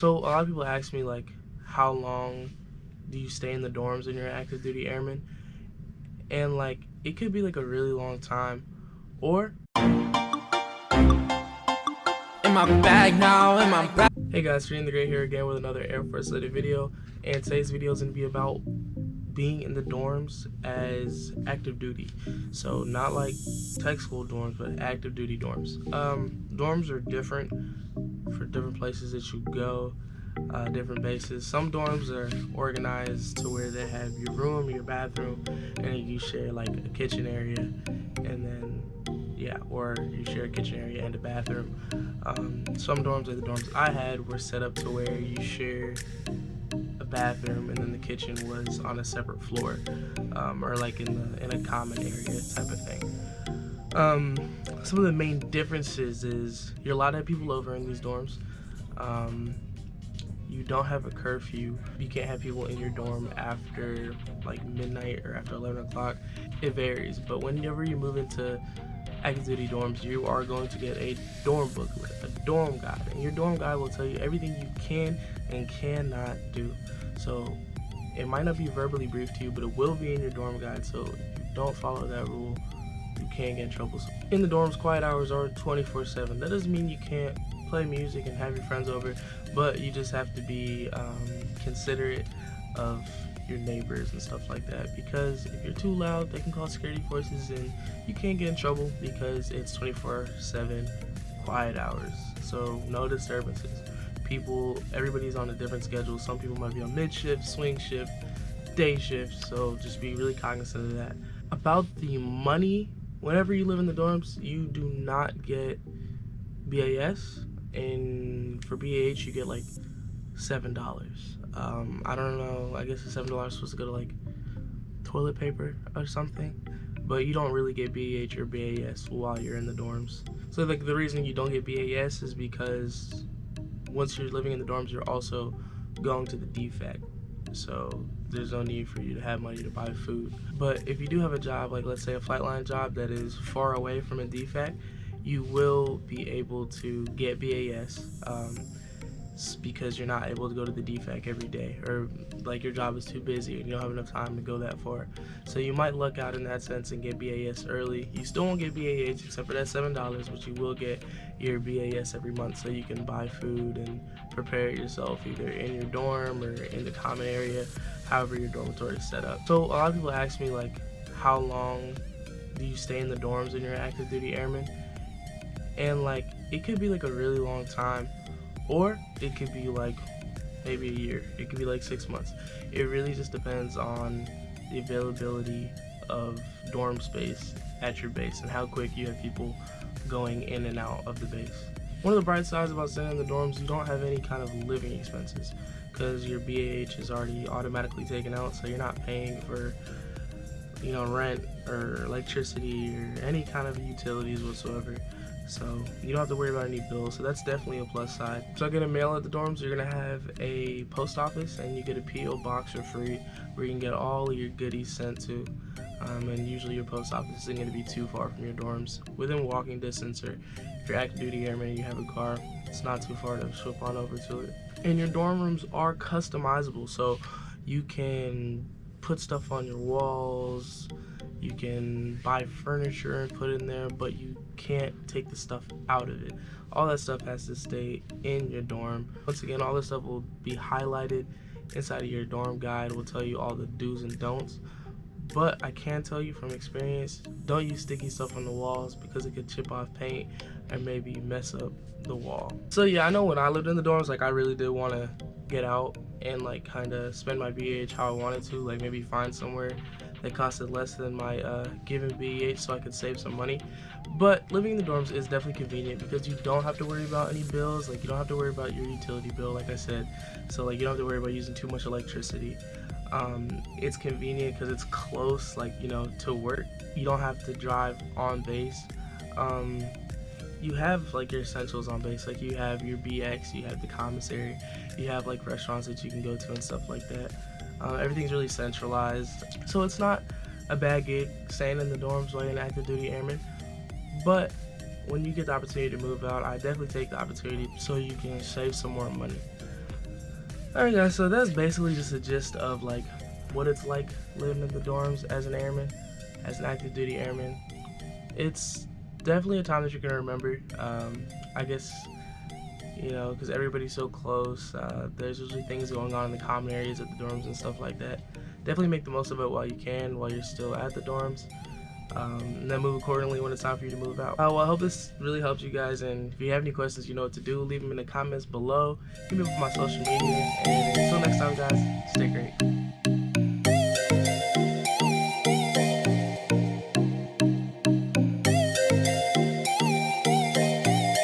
So a lot of people ask me, like, how long do you stay in the dorms when you're an active duty airman? And like, it could be like a really long time, or In my bag now, in my bag. hey guys, Freedom the Great here again with another Air Force related video. And today's video is going to be about being in the dorms as active duty. So not like tech school dorms, but active duty dorms. Dorms are different for different places that you go, different bases. Some dorms are organized to where they have your room, your bathroom, and you share like a kitchen area, and then or you share a kitchen area and a bathroom. Some dorms, like the dorms I had, were set up to where you share a bathroom and then the kitchen was on a separate floor, or like in a common area type of thing. Some of the main differences is you're allowed to have people over in these dorms. You don't have a curfew. You can't have people in your dorm after like midnight or after 11 o'clock. It varies, but whenever you move into active duty dorms, you are going to get a dorm booklet, a dorm guide, and your dorm guide will tell you everything you can and cannot do. So it might not be verbally briefed to you, but it will be in your dorm guide. So if you don't follow that rule, you can get in trouble. So in the dorms, quiet hours are 24/7. That doesn't mean you can't play music and have your friends over, but you just have to be considerate of your neighbors and stuff like that, because if you're too loud, they can call security forces and you can't get in trouble because it's 24/7 quiet hours. So no disturbances. Everybody's on a different schedule. Some people might be on mid shift, swing shift, day shift, so just be really cognizant of that. About the money, whenever you live in the dorms, you do not get BAS, and for BAH you get like $7. I don't know, I guess the $7 is supposed to go to like toilet paper or something, but you don't really get BAH or BAS while you're in the dorms. So like the reason you don't get BAS is because once you're living in the dorms, you're also going to the DFAC, so there's no need for you to have money to buy food. But if you do have a job, like let's say a flight line job that is far away from a DFAC, you will be able to get BAS, because you're not able to go to the DFAC every day, or like your job is too busy and you don't have enough time to go that far. So you might luck out in that sense and get BAS early. You still won't get BAH except for that $7, but you will get your BAS every month, so you can buy food and prepare it yourself either in your dorm or in the common area, however your dormitory is set up. So a lot of people ask me, like, how long do you stay in the dorms when you're an active duty airman? And like, it could be like a really long time, or it could be like maybe a year. It could be like 6 months. It really just depends on the availability of dorm space at your base and how quick you have people going in and out of the base. One of the bright sides about staying in the dorms, you don't have any kind of living expenses because your BAH is already automatically taken out, so you're not paying for rent or electricity or any kind of utilities whatsoever. So you don't have to worry about any bills, so that's definitely a plus side. So getting mail at the dorms, you're gonna have a post office and you get a PO box for free where you can get all your goodies sent to. And usually your post office isn't gonna be too far from your dorms, within walking distance, or if you're active duty airman and you have a car, it's not too far to swoop on over to it. And your dorm rooms are customizable, so you can put stuff on your walls, you can buy furniture and put it in there, but you can't take the stuff out of it. All that stuff has to stay in your dorm. Once again, all this stuff will be highlighted inside of your dorm guide. Will tell you all the do's and don'ts. But I can tell you from experience, don't use sticky stuff on the walls because it could chip off paint and maybe mess up the wall. So yeah, I know when I lived in the dorms, like I really did want to get out and like kind of spend my BAH how I wanted to, like maybe find somewhere that costed less than my given BAH so I could save some money. But living in the dorms is definitely convenient because you don't have to worry about any bills. Like you don't have to worry about your utility bill, like I said. So like you don't have to worry about using too much electricity. It's convenient because it's close, like to work. You don't have to drive on base. You have like your essentials on base, like you have your BX, you have the commissary, you have like restaurants that you can go to and stuff like that. Everything's really centralized, so it's not a bad gig staying in the dorms while you're an active duty airman. But when you get the opportunity to move out, I definitely take the opportunity so you can save some more money. Alright guys, so that's basically just a gist of like what it's like living in the dorms as an airman, as an active duty airman. It's definitely a time that you're gonna remember. I guess, you know, because everybody's so close. There's usually things going on in the common areas at the dorms and stuff like that. Definitely make the most of it while you can, while you're still at the dorms. And then move accordingly when it's time for you to move out. Well, I hope this really helps you guys, and if you have any questions, you know what to do. Leave them in the comments below. Hit me up on my social media, and until next time, guys, stay great.